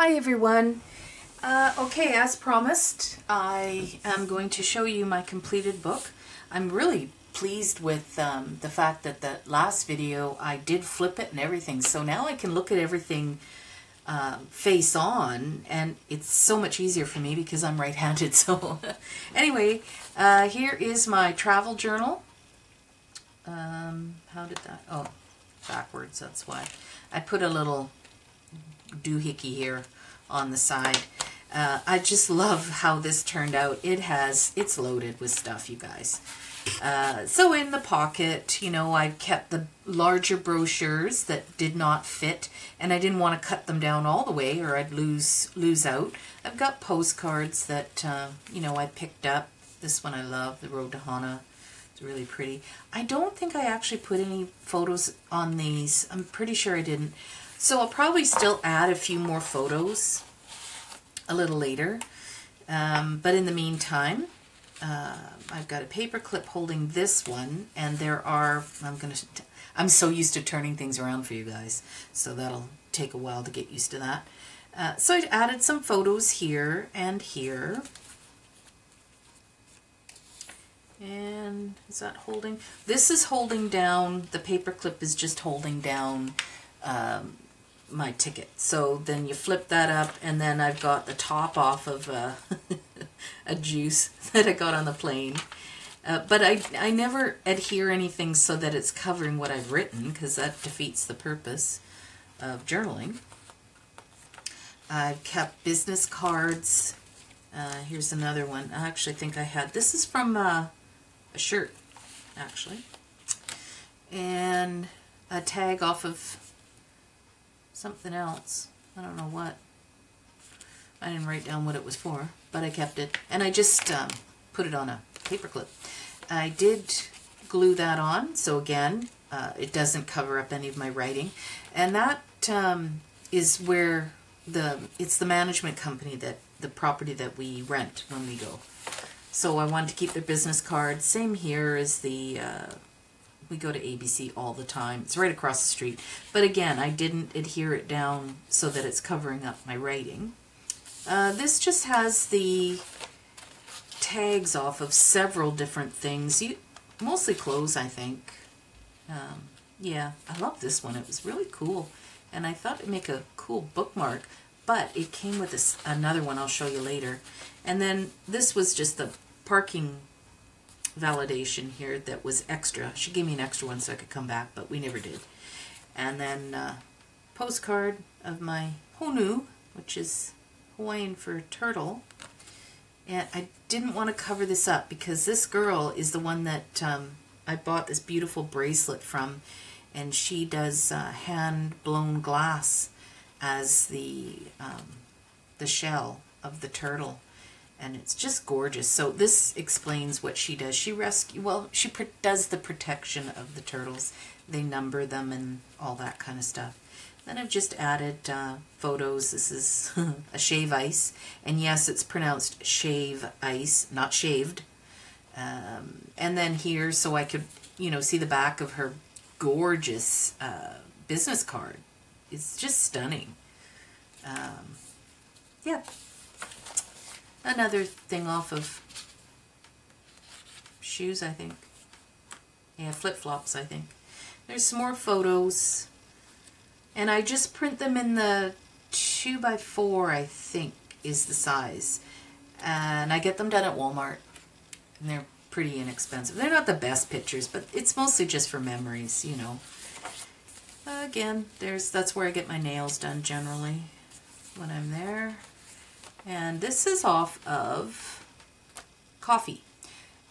Hi everyone. Okay, as promised, I am going to show you my completed book. I'm really pleased with the fact that the last video I did flip it and everything, so now I can look at everything face on, and it's so much easier for me because I'm right-handed. So anyway, here is my travel journal. How did that? Oh, backwards, that's why. I put a little doohickey here on the side. I just love how this turned out. It's loaded with stuff, you guys. So in the pocket, you know, I kept the larger brochures that did not fit, and I didn't want to cut them down all the way or I'd lose out. I've got postcards that, you know, I picked up. This one I love, the Road to Hana. It's really pretty. I don't think I actually put any photos on these. I'm pretty sure I didn't. So I'll probably still add a few more photos a little later. But in the meantime, I've got a paper clip holding this one, and there are, I'm so used to turning things around for you guys, so that'll take a while to get used to that. So I added some photos here and here. And is that holding? This is holding down, the paper clip is just holding down my ticket. So then you flip that up, and then I've got the top off of a juice that I got on the plane. But I never adhere anything so that it's covering what I've written, because that defeats the purpose of journaling. I've kept business cards. Here's another one. I actually think I had, this is from a shirt, actually. And a tag off of something else. I don't know what. I didn't write down what it was for, but I kept it. And I just put it on a paper clip. I did glue that on, so again, it doesn't cover up any of my writing. And that is where it's the management company, that the property that we rent when we go. So I wanted to keep their business card. Same here as the we go to ABC all the time. It's right across the street. But again, I didn't adhere it down so that it's covering up my writing. This just has the tags off of several different things. Mostly clothes, I think. Yeah, I love this one. It was really cool. And I thought it'd make a cool bookmark. But it came with another one I'll show you later. And then this was just the parking validation here that was extra. She gave me an extra one so I could come back, but we never did. And then postcard of my honu, which is Hawaiian for turtle. And I didn't want to cover this up because this girl is the one that I bought this beautiful bracelet from, and she does hand-blown glass as the shell of the turtle. And it's just gorgeous. So this explains what she does. She does the protection of the turtles. They number them and all that kind of stuff. Then I've just added photos. This is a shave ice. And yes, it's pronounced shave ice, not shaved. And then here, so I could, you know, see the back of her gorgeous business card. It's just stunning. Yeah. Another thing off of shoes, I think. Yeah, flip-flops, I think. There's some more photos. And I just print them in the 2x4, I think, is the size. And I get them done at Walmart. And they're pretty inexpensive. They're not the best pictures, but it's mostly just for memories, you know. Again, that's where I get my nails done generally when I'm there. And this is off of coffee.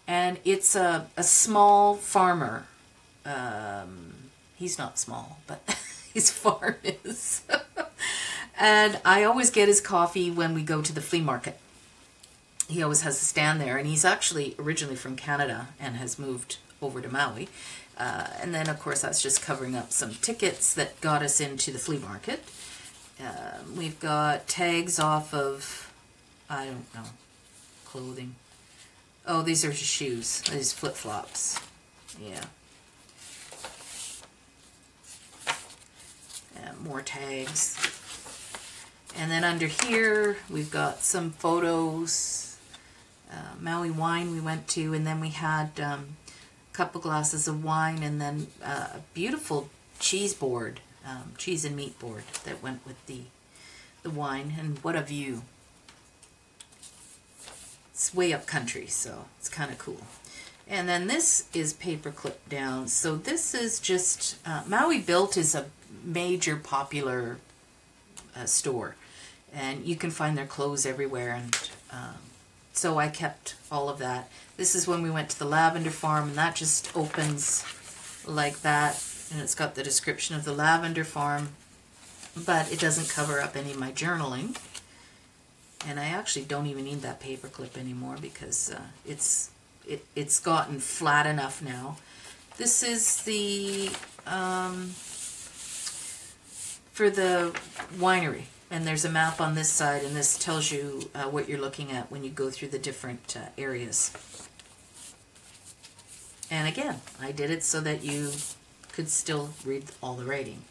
And it's a small farmer. He's not small, but his farm is. And I always get his coffee when we go to the flea market. He always has a stand there, and he's actually originally from Canada and has moved over to Maui. And then, of course, that's just covering up some tickets that got us into the flea market. We've got tags off of, I don't know, clothing. Oh, these are shoes. These flip-flops. Yeah. And more tags. And then under here, we've got some photos. Maui wine we went to, and then we had a couple glasses of wine, and then a beautiful cheese board, cheese and meat board that went with the wine. And what a view. It's way up country, so it's kind of cool. And then this is paper clip down. So this is just, Maui Built is a major popular store, and you can find their clothes everywhere, and so I kept all of that. This is when we went to the lavender farm, and that just opens like that, and it's got the description of the lavender farm, but it doesn't cover up any of my journaling. And I actually don't even need that paper clip anymore because it's gotten flat enough now. This is the for the winery, and there's a map on this side, and this tells you what you're looking at when you go through the different areas. And again, I did it so that you could still read all the writing.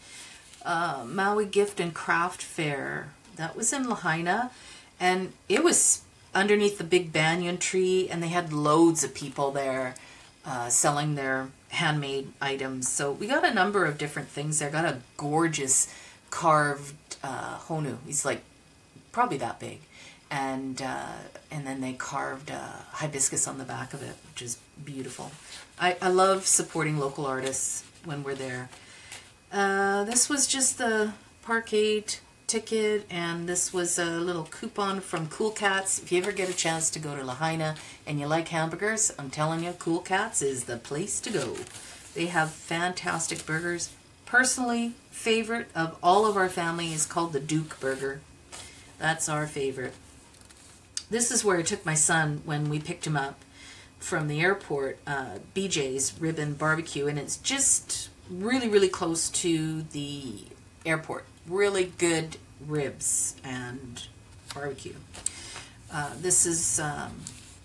Maui Gift and Craft Fair, that was in Lahaina, and it was underneath the big banyan tree, and they had loads of people there selling their handmade items. So we got a number of different things there. Got a gorgeous carved honu. He's like probably that big, and then they carved hibiscus on the back of it, which is beautiful. I love supporting local artists when we're there. This was just the parkade ticket, and this was a little coupon from Cool Cats. If you ever get a chance to go to Lahaina and you like hamburgers, I'm telling you, Cool Cats is the place to go. They have fantastic burgers. Personally, favorite of all of our family is called the Duke Burger. That's our favorite. This is where I took my son when we picked him up from the airport, BJ's Ribbon Barbecue, and it's just really, really close to the airport. Really good ribs and barbecue. This is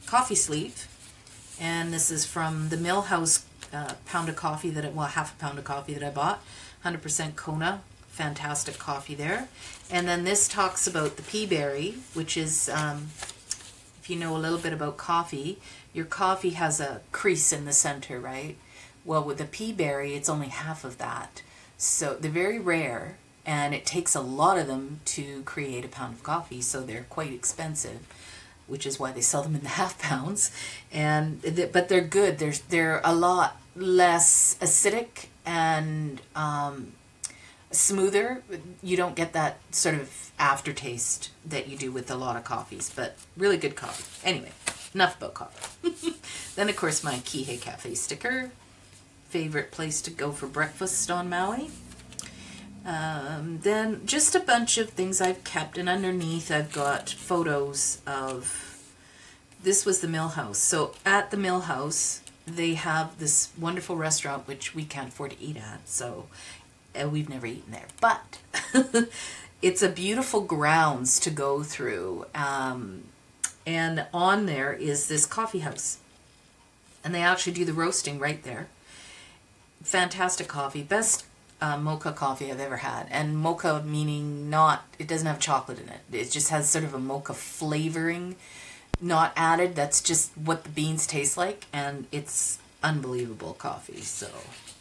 coffee sleeve, and this is from the Mill House pound of coffee that half a pound of coffee that I bought. 100% Kona, fantastic coffee there. And then this talks about the pea berry, which is, if you know a little bit about coffee, your coffee has a crease in the center, right? Well, with the pea berry, it's only half of that. So they're very rare, and it takes a lot of them to create a pound of coffee, so they're quite expensive, which is why they sell them in the half pounds. But they're good. They're a lot less acidic and smoother. You don't get that sort of aftertaste that you do with a lot of coffees, but really good coffee. Anyway, enough about coffee. Then, of course, my Kihei Cafe sticker. Favorite place to go for breakfast on Maui. Then just a bunch of things I've kept, and underneath I've got photos of, this was the Mill House. So at the Mill House, they have this wonderful restaurant, which we can't afford to eat at, so we've never eaten there. But it's a beautiful grounds to go through, and on there is this coffee house. And they actually do the roasting right there. Fantastic coffee. Best mocha coffee I've ever had. And mocha meaning it doesn't have chocolate in it. It just has sort of a mocha flavoring, not added. That's just what the beans taste like, and it's unbelievable coffee. So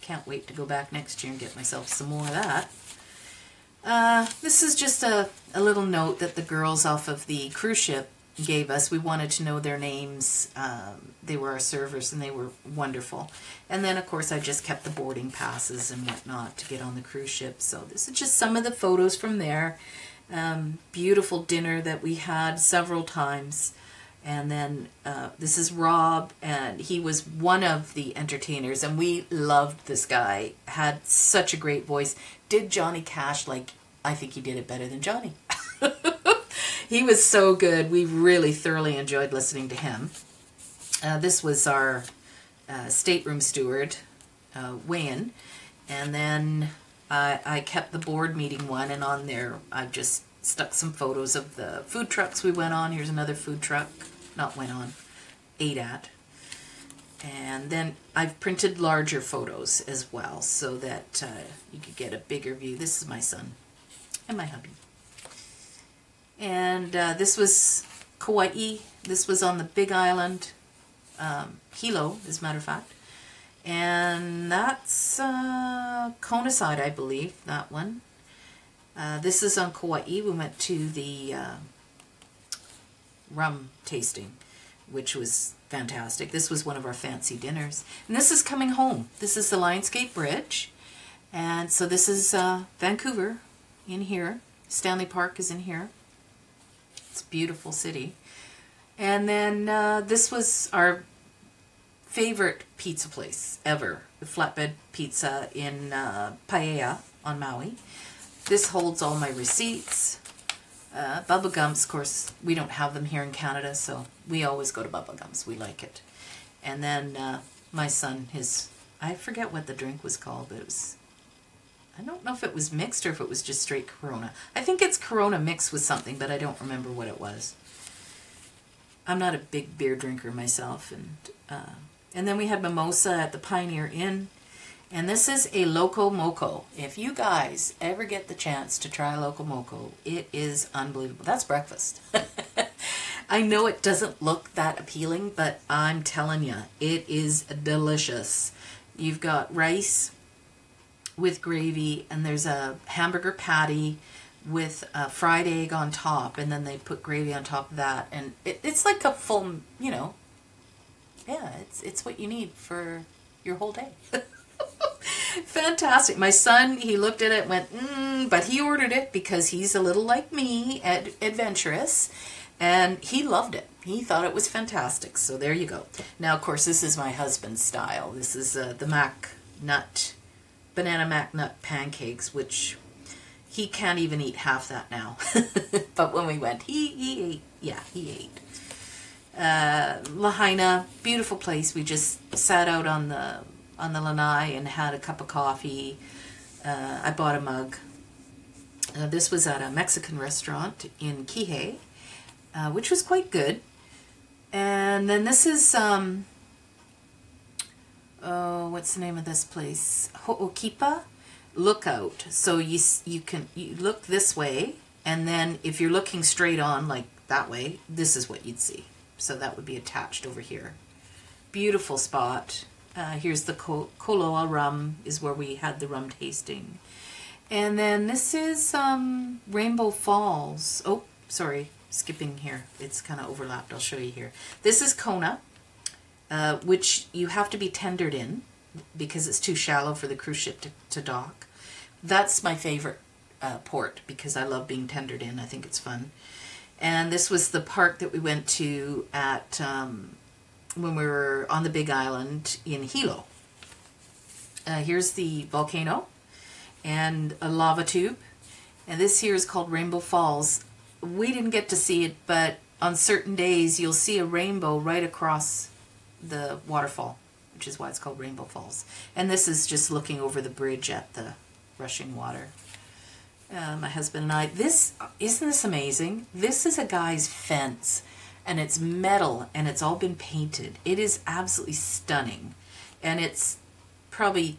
can't wait to go back next year and get myself some more of that. This is just a little note that the girls off of the cruise ship gave us. We wanted to know their names. They were our servers, and they were wonderful. And then, of course, I just kept the boarding passes and whatnot to get on the cruise ship. So this is just some of the photos from there. Beautiful dinner that we had several times. And then this is Rob, and he was one of the entertainers, and we loved this guy. Had such a great voice. Did Johnny Cash like, I think he did it better than Johnny. He was so good. We really thoroughly enjoyed listening to him. This was our stateroom steward, Wayne. And then I kept the board meeting one, and on there I just stuck some photos of the food trucks we went on. Here's another food truck. Not went on. Ate at. And then I've printed larger photos as well so that you could get a bigger view. This is my son and my hubby. And this was Kauai. This was on the Big Island, Hilo, as a matter of fact. And that's Seaside, I believe, that one. This is on Kauai. We went to the rum tasting, which was fantastic. This was one of our fancy dinners. And this is coming home. This is the Lionsgate Bridge. And so this is Vancouver in here. Stanley Park is in here. It's a beautiful city. And then this was our favorite pizza place ever, the Flatbed Pizza in Paia on Maui. This holds all my receipts. Bubba Gumps, of course, we don't have them here in Canada, so we always go to Bubba Gumps. We like it. And then my son, I forget what the drink was called, but it was, I don't know if it was mixed or if it was just straight Corona. I think it's Corona mixed with something, but I don't remember what it was. I'm not a big beer drinker myself. And then we had mimosa at the Pioneer Inn. And this is a Loco Moco. If you guys ever get the chance to try Loco Moco, it is unbelievable. That's breakfast. I know it doesn't look that appealing, but I'm telling you, it is delicious. You've got rice with gravy, and there's a hamburger patty with a fried egg on top, and then they put gravy on top of that. And it's like a full, you know, yeah, it's what you need for your whole day. Fantastic. My son, he looked at it and went, but he ordered it because he's a little like me, adventurous, and he loved it. He thought it was fantastic. So there you go. Now, of course, this is my husband's style. This is the banana mac nut pancakes, which he can't even eat half that now. But when we went, he ate. Yeah, he ate. Lahaina, beautiful place. We just sat out on the lanai and had a cup of coffee. I bought a mug. This was at a Mexican restaurant in Kihei, which was quite good. And then this is, what's the name of this place? Ho'okipa Lookout. So you look this way, and then if you're looking straight on, like that way, this is what you'd see. So that would be attached over here. Beautiful spot. Here's the Koloa rum, is where we had the rum tasting. And then this is Rainbow Falls. Oh, sorry, skipping here. It's kind of overlapped. I'll show you here. This is Kona, which you have to be tendered in because it's too shallow for the cruise ship to dock. That's my favorite port because I love being tendered in. I think it's fun. And this was the park that we went to at when we were on the Big Island in Hilo. Here's the volcano and a lava tube. And this here is called Rainbow Falls. We didn't get to see it, but on certain days you'll see a rainbow right across the waterfall, which is why it's called Rainbow Falls. And this is just looking over the bridge at the rushing water. My husband and I, isn't this amazing? This is a guy's fence, and it's metal, and it's all been painted. It is absolutely stunning, and it's probably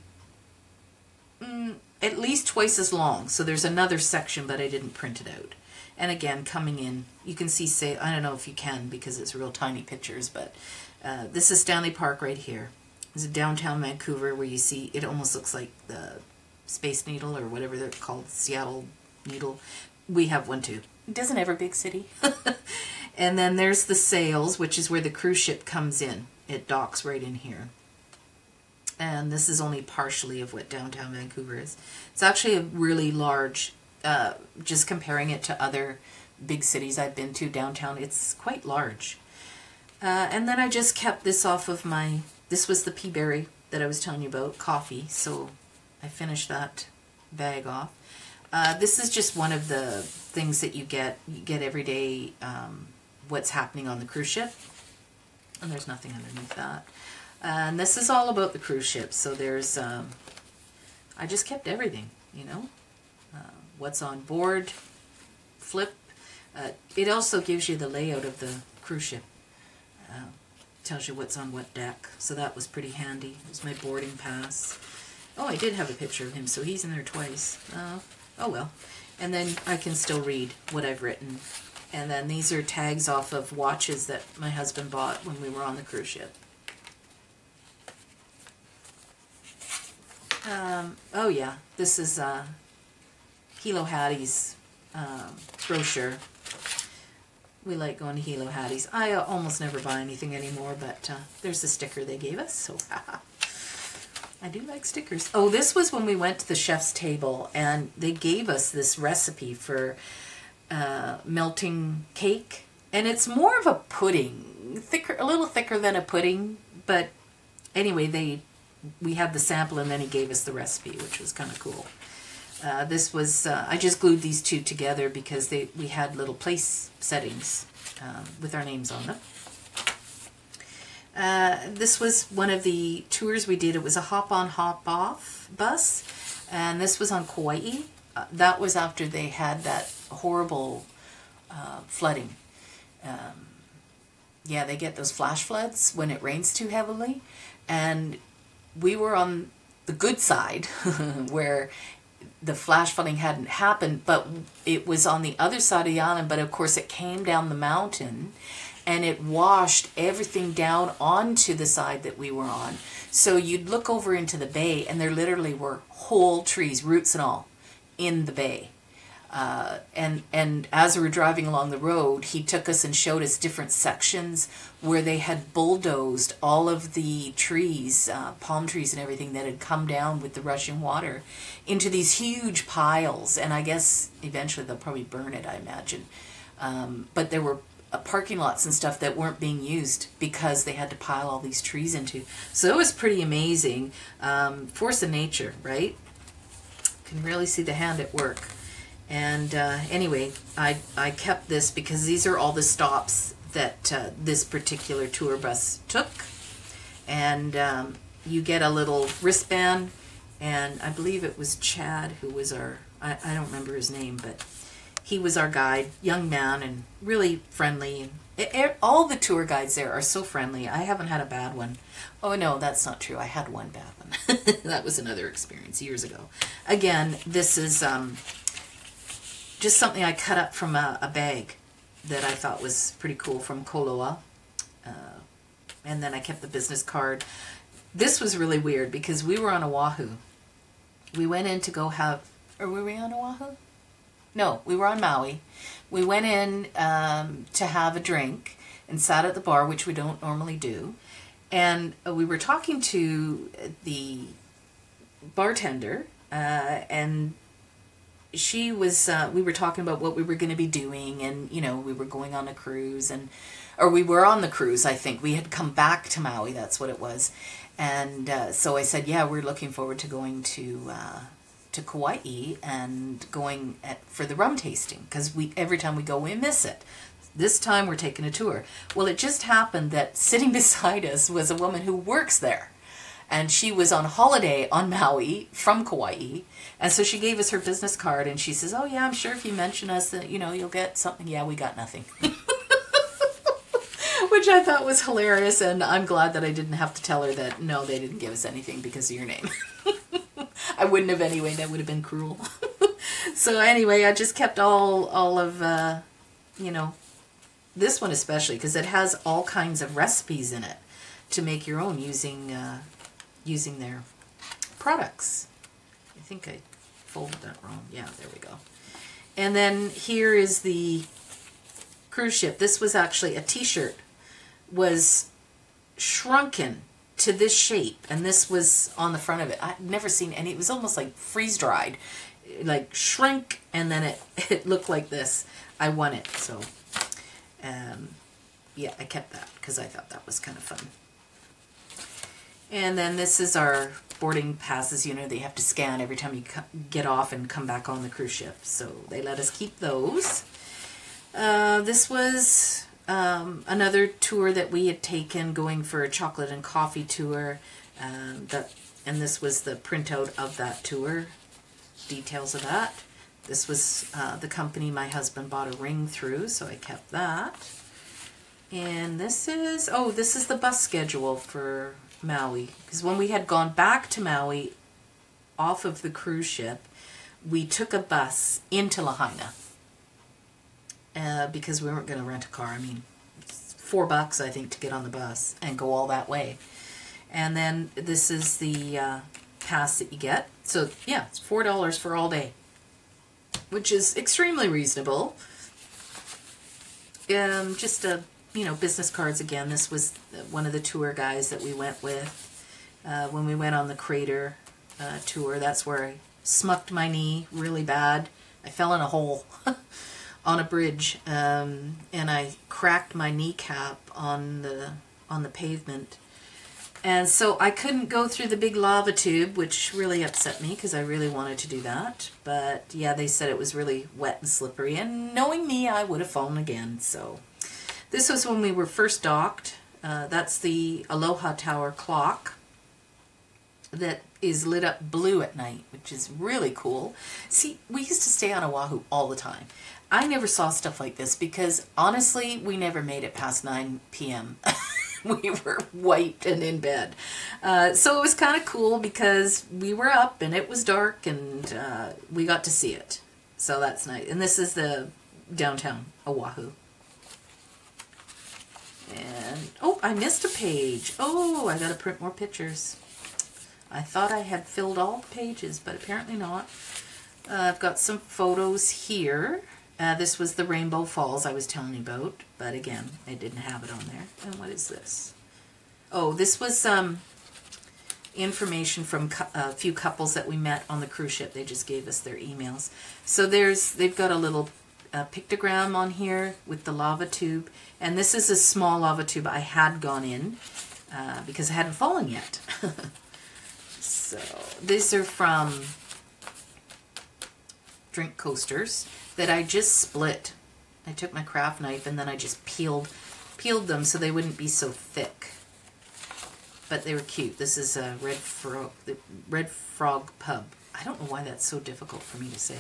at least twice as long. So there's another section, but I didn't print it out. And again, coming in, you can see, I don't know if you can because it's real tiny pictures, but this is Stanley Park right here. This is downtown Vancouver where you see, it almost looks like the Space Needle or whatever they're called, Seattle Needle. We have one too. Doesn't every big city? And then there's the sails, which is where the cruise ship comes in. It docks right in here. And this is only partially of what downtown Vancouver is. It's actually a really large, just comparing it to other big cities I've been to downtown, it's quite large. And then I just kept this off of this was the pea berry that I was telling you about, coffee, so I finished that bag off. This is just one of the things that you get every day, what's happening on the cruise ship. And there's nothing underneath that. And this is all about the cruise ship. So there's, I just kept everything, you know. What's on board, flip. It also gives you the layout of the cruise ship. Tells you what's on what deck. So that was pretty handy. It was my boarding pass. Oh, I did have a picture of him, so he's in there twice. Oh well. And then I can still read what I've written And then these are tags off of watches that my husband bought when we were on the cruise ship. Oh yeah, this is Hilo Hattie's brochure. We like going to Hilo Hattie's. I almost never buy anything anymore, but there's the sticker they gave us, so I do like stickers. Oh, this was when we went to the chef's table, and they gave us this recipe for melting cake, and it's more of a pudding, thicker, a little thicker than a pudding, but anyway, we had the sample, and then he gave us the recipe, which was kind of cool. This was, I just glued these two together because we had little place settings with our names on them. This was one of the tours we did. It was a hop-on, hop-off bus, and this was on Kauai. That was after they had that horrible flooding. Yeah, they get those flash floods when it rains too heavily, and we were on the good side where the flash flooding hadn't happened, but it was on the other side of the island, but of course it came down the mountain and it washed everything down onto the side that we were on. So you'd look over into the bay and there literally were whole trees, roots and all, in the bay. And as we were driving along the road, he took us and showed us different sections where they had bulldozed all of the trees, palm trees and everything that had come down with the rushing water into these huge piles. And I guess eventually they'll probably burn it, I imagine. But there were parking lots and stuff that weren't being used because they had to pile all these trees into. So it was pretty amazing. Force of nature, right? Can really see the hand at work. And anyway, I kept this because these are all the stops that this particular tour bus took. And you get a little wristband, and I believe it was Chad who was our, I don't remember his name, but he was our guide, young man, and really friendly. All the tour guides there are so friendly. I haven't had a bad one. Oh no, that's not true. I had one bad one. That was another experience years ago. Again, this is just something I cut up from a bag that I thought was pretty cool from Koloa. And then I kept the business card. This was really weird because we were on Oahu. We went in to go have, or were we on Oahu? No, we were on Maui. We went in to have a drink and sat at the bar, which we don't normally do. And we were talking to the bartender, and she was, we were talking about what we were going to be doing, and, you know, we were going on a cruise, or we were on the cruise, I think. We had come back to Maui, that's what it was. And so I said, yeah, we're looking forward to going to Kauai and going for the rum tasting, because every time we go, we miss it. This time we're taking a tour. Well, it just happened that sitting beside us was a woman who works there. And she was on holiday on Maui from Kauai. And so she gave us her business card, and she says, oh yeah, I'm sure if you mention us that, you know, you'll get something. Yeah, we got nothing. Which I thought was hilarious, and I'm glad that I didn't have to tell her that, no, they didn't give us anything because of your name. I wouldn't have anyway, that would have been cruel. So anyway, I just kept all of, you know, this one especially, because it has all kinds of recipes in it to make your own using their products. I think I folded that wrong. Yeah, there we go. And then here is the cruise ship. This was actually a t-shirt, was shrunken to this shape, and this was on the front of it. I've never seen any. It was almost like freeze-dried, like shrink, and then it looked like this. I won it, so yeah, I kept that because I thought that was kind of fun. And then this is our boarding passes, you know, they have to scan every time you get off and come back on the cruise ship. So they let us keep those. This was another tour that we had taken, going for a chocolate and coffee tour. And this was the printout of that tour, details of that. This was the company my husband bought a ring through, so I kept that. And this is the bus schedule for Maui, because when we had gone back to Maui off of the cruise ship, we took a bus into Lahaina, because we weren't going to rent a car. I mean, it's $4 I think to get on the bus and go all that way. And then this is the pass that you get. So yeah, it's $4 for all day, which is extremely reasonable. Just business cards again. This was one of the tour guys that we went with when we went on the Crater tour. That's where I smucked my knee really bad. I fell in a hole on a bridge, and I cracked my kneecap on the pavement. And so I couldn't go through the big lava tube, which really upset me because I really wanted to do that. But yeah, they said it was really wet and slippery, and knowing me, I would have fallen again. So this was when we were first docked. That's the Aloha Tower clock that is lit up blue at night, which is really cool. See, we used to stay on Oahu all the time. I never saw stuff like this because honestly, we never made it past 9 p.m. We were wiped and in bed. So it was kind of cool because we were up and it was dark, and we got to see it. So that's nice. And this is the downtown Oahu. And, oh, I missed a page. Oh, I got to print more pictures. I thought I had filled all the pages, but apparently not. I've got some photos here. This was the Rainbow Falls I was telling you about, but again, I didn't have it on there. And what is this? Oh, this was information from a few couples that we met on the cruise ship. They just gave us their emails. So they've got a little pictogram on here with the lava tube, and this is a small lava tube I had gone in because I hadn't fallen yet. So these are from drink coasters that I just split. I took my craft knife and then I just peeled them so they wouldn't be so thick. But they were cute. This is a Red Frog Pub. I don't know why that's so difficult for me to say.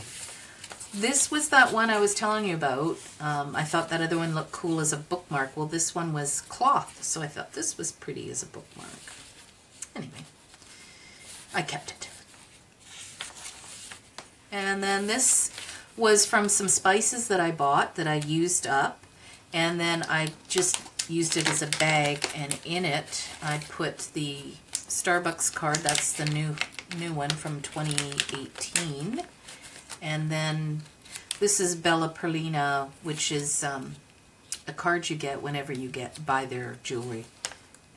This was that one I was telling you about. I thought that other one looked cool as a bookmark. Well, this one was cloth, so I thought this was pretty as a bookmark. Anyway, I kept it. And then this was from some spices that I bought that I used up, and then I just used it as a bag, and in it I put the Starbucks card. That's the new one from 2018. And then this is Bella Perlina, which is a card you get whenever you buy their jewelry.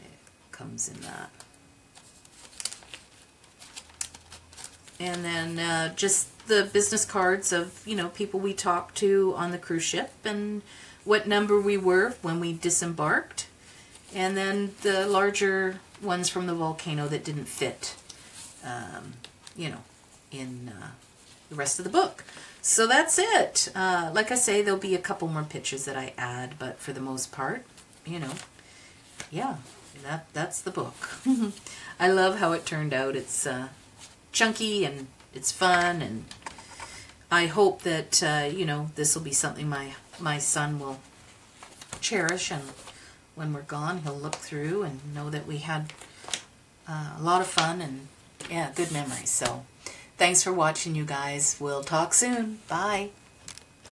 It comes in that. And then just the business cards of, people we talked to on the cruise ship and what number we were when we disembarked. And then the larger ones from the volcano that didn't fit, in the rest of the book. So that's it. Like I say, there'll be a couple more pictures that I add, but for the most part, yeah, that's the book. I love how it turned out. It's chunky and it's fun, and I hope that this will be something my son will cherish, and when we're gone he'll look through and know that we had a lot of fun and yeah, good memories. So thanks for watching, you guys. We'll talk soon. Bye.